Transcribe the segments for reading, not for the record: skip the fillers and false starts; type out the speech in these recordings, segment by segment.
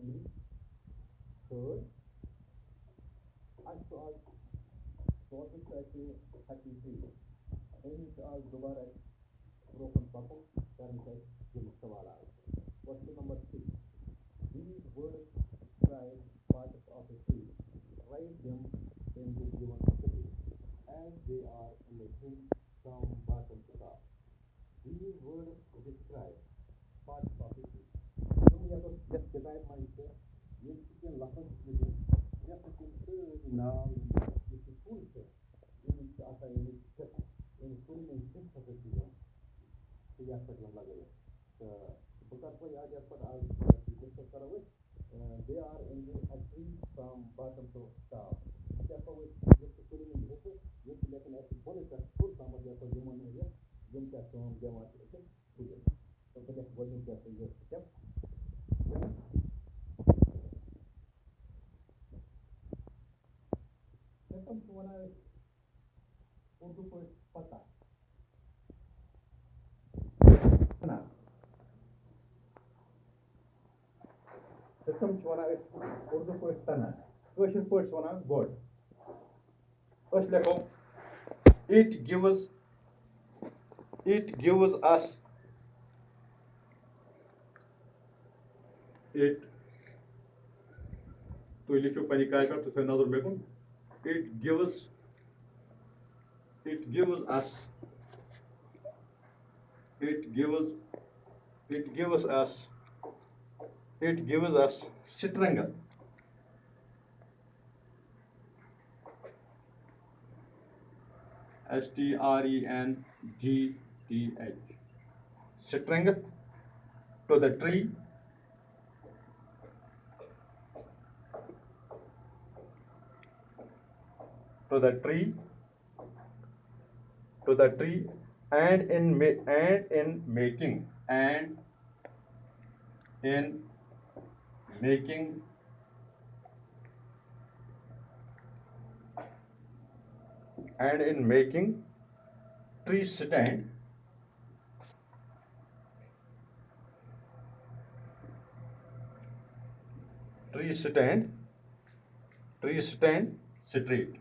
only third. Acho आज total से 33. अमित आज दोबारा broken button करने का एक सवाल आ रहा है. Question number 3. These words describe parts of a tree. Write them in the given city as they are in the tree from bottom to top. These words describe parts of a tree. तुम या तो जब किताब में से ये कितने लफ्ज़ मिले या तो कितने नाम ये फूल से ये आता है ये फूल में किस तरह की है तो या पर हम लगे तो बुकार को याद या पर आज डिस्कस करोगे they are in the a tree from bottom to top क्या तो ये फूल में है ये लेकिन ऐसे बोले तो फूल समझ या तो जमन है ये जम क्या तो हम जमा करते फूल तो पहले बोलने क्या तो ये step Second one is Urdu poet Pata. Second one is Urdu poet Tana. Question poet one is God. First lekho. It gives us it तो लिखो पनिकाय का तो फिर नजर में कौन it gives us strength strength strength to the tree and in making tree stand straight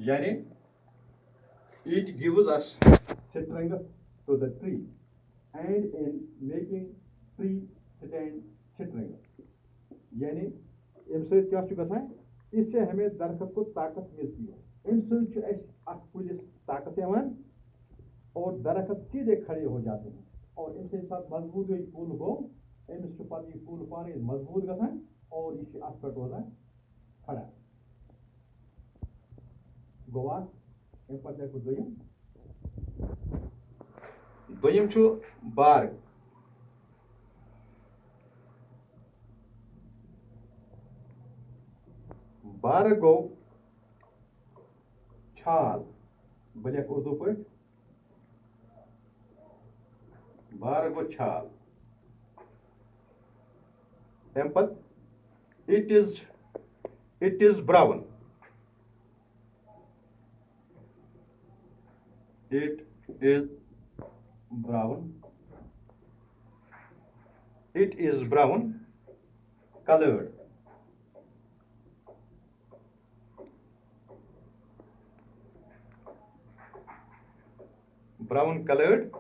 यानी it gives us strength to the tree and in making tree stand strength यानी इनसे क्या चुका इससे हमें दरख्त को ताकत मिलती है इनसे पुलिस ताकत और दरख्त सीधे खड़े हो जाते हैं और इनसे साथ मजबूत पुल हो इनसे पता पुल पानी मजबूत गसान और ये अत पे रोजान खड़ा गोवा इन पे दोयम बार बार गो छाल बह उर्दू पे बार गो छाल तम पत it is brown it is brown colored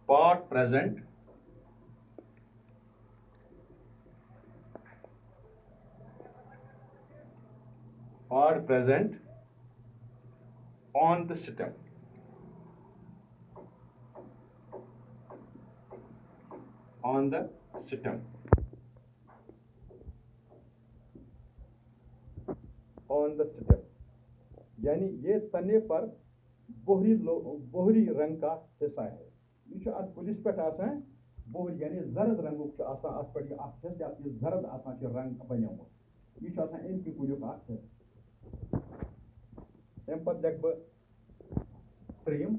part present on the stem यानी ये तने पर बोहरी रंग का हिस्सा है ये पुलिस पे बोहरी यानी जरद रंगुक जरद रंग बनोमुत यह अमि कुलिक तम पे लिख बह त्रीम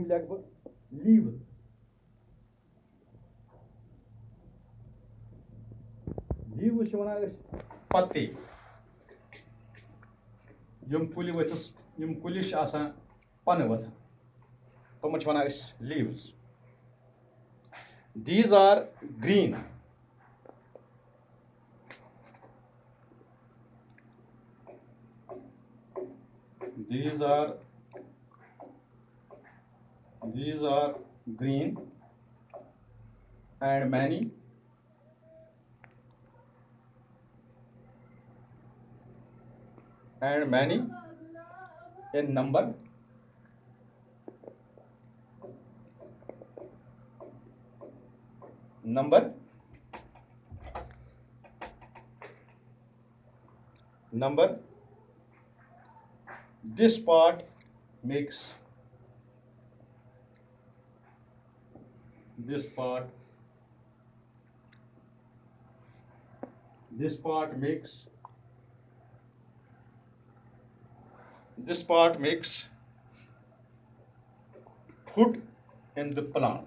लिख बह लीव्स लीव्स पत्ते यम कुलि वथिस यम कुलिश आसान पन वथ तमन वनान leaves these are green these are green and many in number this part makes food in the plant.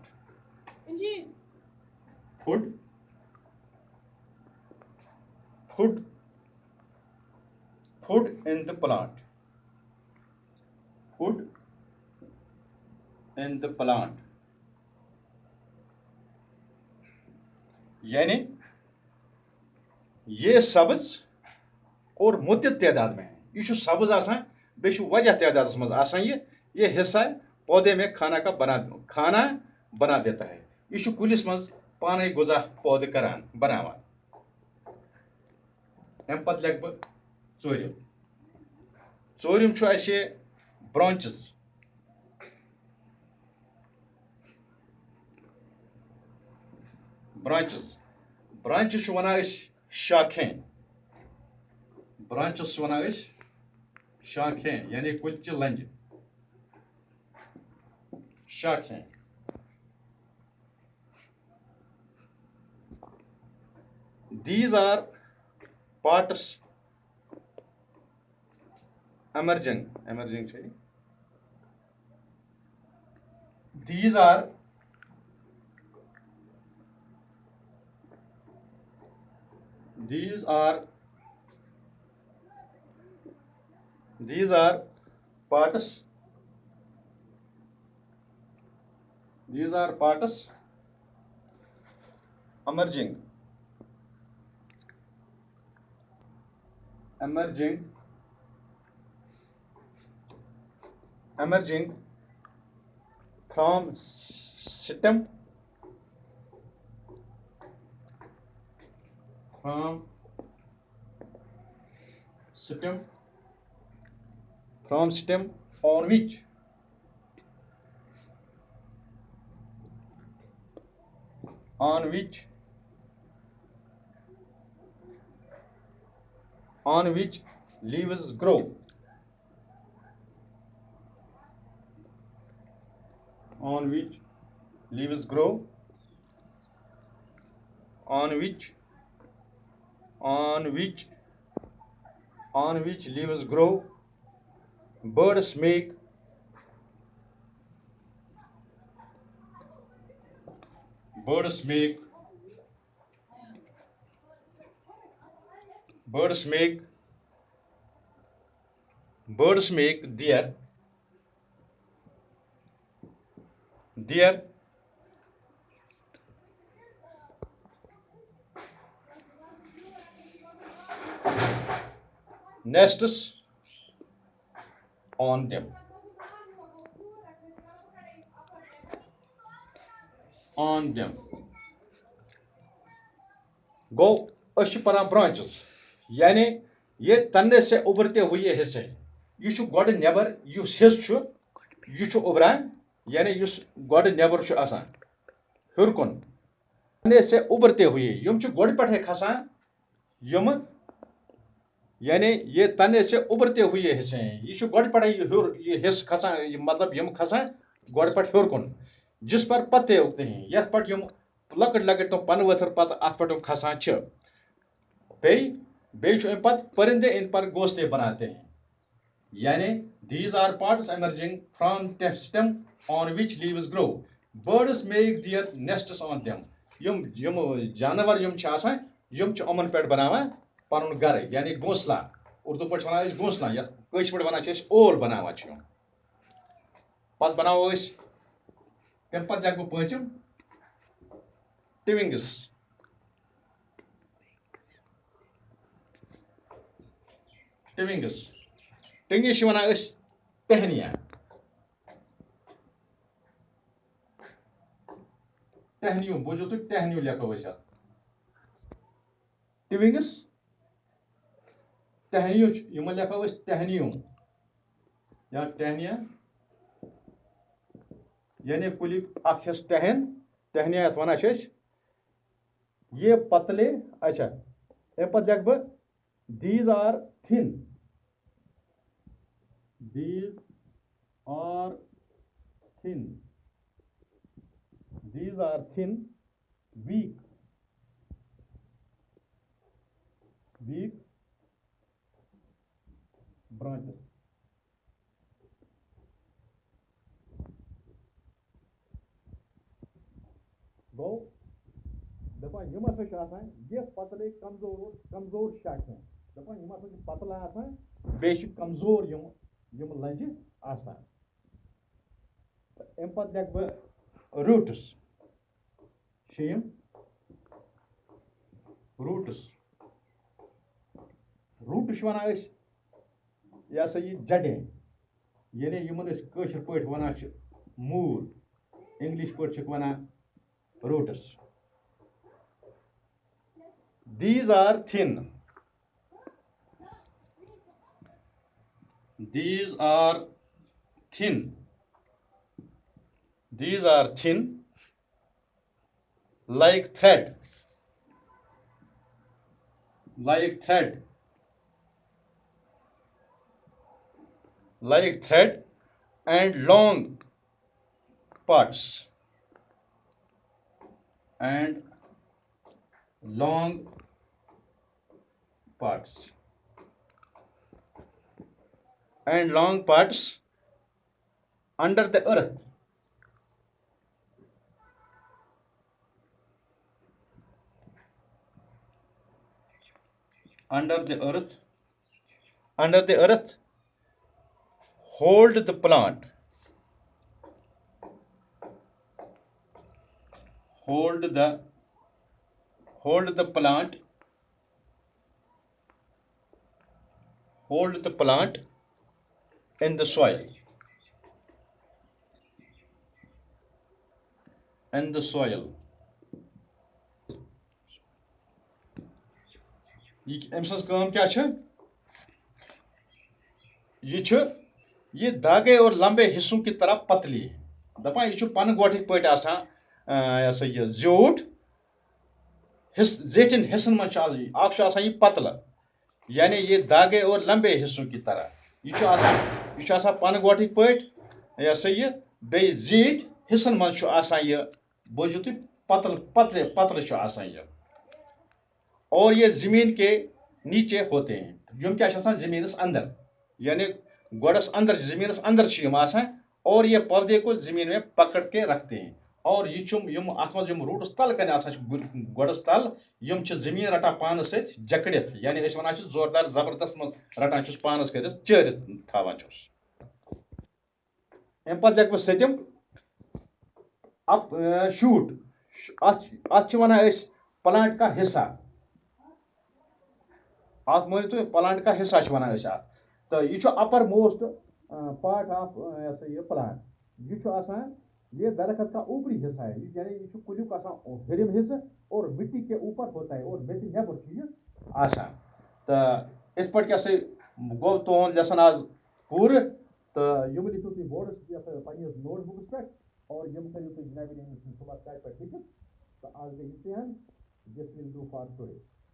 Food in the plant. Food in the plant. यानी ये सब्ज और मुतद तादाद में है यह सब्ज आसान बे वजह तादाद मज आसान ये हिस्सा पौधे में खाना बना देता है यह कुलिस मज पाने गुजा पौधे करान बनावान अम पत लिख बह चोरिम ब्रांचेस वनान शाखें यानी कुलचि लंज शाखें these are parts emerging these are parts emerging from stem on which leaves grow. On which leaves grow. Birds make their nests on them. गो परा ब्रांचेस यानी ये तन्ने से उभरते हुए हिस्से यह गोड नेबर हिस्स उभरान यानी गोड नेबर आसान हुर कुन तन्ने से उभरते हुए यम गोड पे खसान यम यानी ये तन्ने से उभरते हुए हिस्से हैं यह गोड पे ये हिस्स खसान मतलब यम खसान गोड पे हुर कुन जिस पर पत्ते उगते हैं यथ पट यम लकट तो पन वथर पत अत पट खसान पत परिंदे इन पर घोंसले बनाते हैं यानी these are parts emerging from the stem on which leaves grow. Birds make their nests on them. यम जानवर यम यम अमन पे बनावान पन गर यानी घोंसला उर्दू पे वन घोंसला ये पे वन ओल बनावान पे बनावो तम पे लिख बह पम टिविंग्स टिविंग्स टिंगिश वन टहनिया टहनियों बोझो तुम टहनियों लिखो टिविंग्स टहनियों इन लिखो टहनियों या टहनिया यानी कुल अस टहन टहनिया वन ये पतले अच्छा अम पे लिख बह these are thin these are thin these are thin weak branches गो दपान यम ये पतले कमजोर शक दपान यम पतला बे कमजोर यम लंजि आसान अम पे लिख बह रूट्स शेम रूट्स रूट्स वन यह सा यह जड़े यानी यमन कशर पे वन मूल इंग्लिश पे वन roots these are thin these are thin these are thin like thread like thread like thread and long parts and long parts and long parts under the earth under the earth hold the plant hold the plant in the soil ये दागे और लंबे हिस्सों की तरह पतली दपान यह पन गोठक पे यह ज्यूट जेठन हिस्सन मह पतला यानी ये दागे और लंबे हिस्सों की तरह यह पन गोठक पे यह बे जीट हिस्सन मह यह बोझो तुम पतले यह और ये जमीन के नीचे होते हैं यम क्या जमीन अंदर यानी गोड़स अंदर जमीन अंदर और ये पौधे को जमीन में पकड़ के रखते हैं और यम रूट्स तल कन गोड़स तल यम जमीन रटा पान सत जकड़ित यानी वन जोरदार जबरदस्त रटान पानस कर चरित थावान अम पे लिख बह सतम अप शूट अत वन प्लांट का हिस्सा अत मानियो तुम प्लांट का हिस्सा वन तो यह अपर मोस्ट पार्ट ऑफ यह प्लांट ये दरख्त का ऊपरी हिस्सा है यानी यह कुल्युक हरिम हिस्सा और मिट्टी के ऊपर होता है और मिट्टी नबर आसान तो इस पे क्या गो तुहद लेसन आज पूरे तो यम लिखो तुम बोर्डस नोट बुक्स पे और यम करो तुम जनाब सुबह पे तो आज गई इम्तिहान this will do for today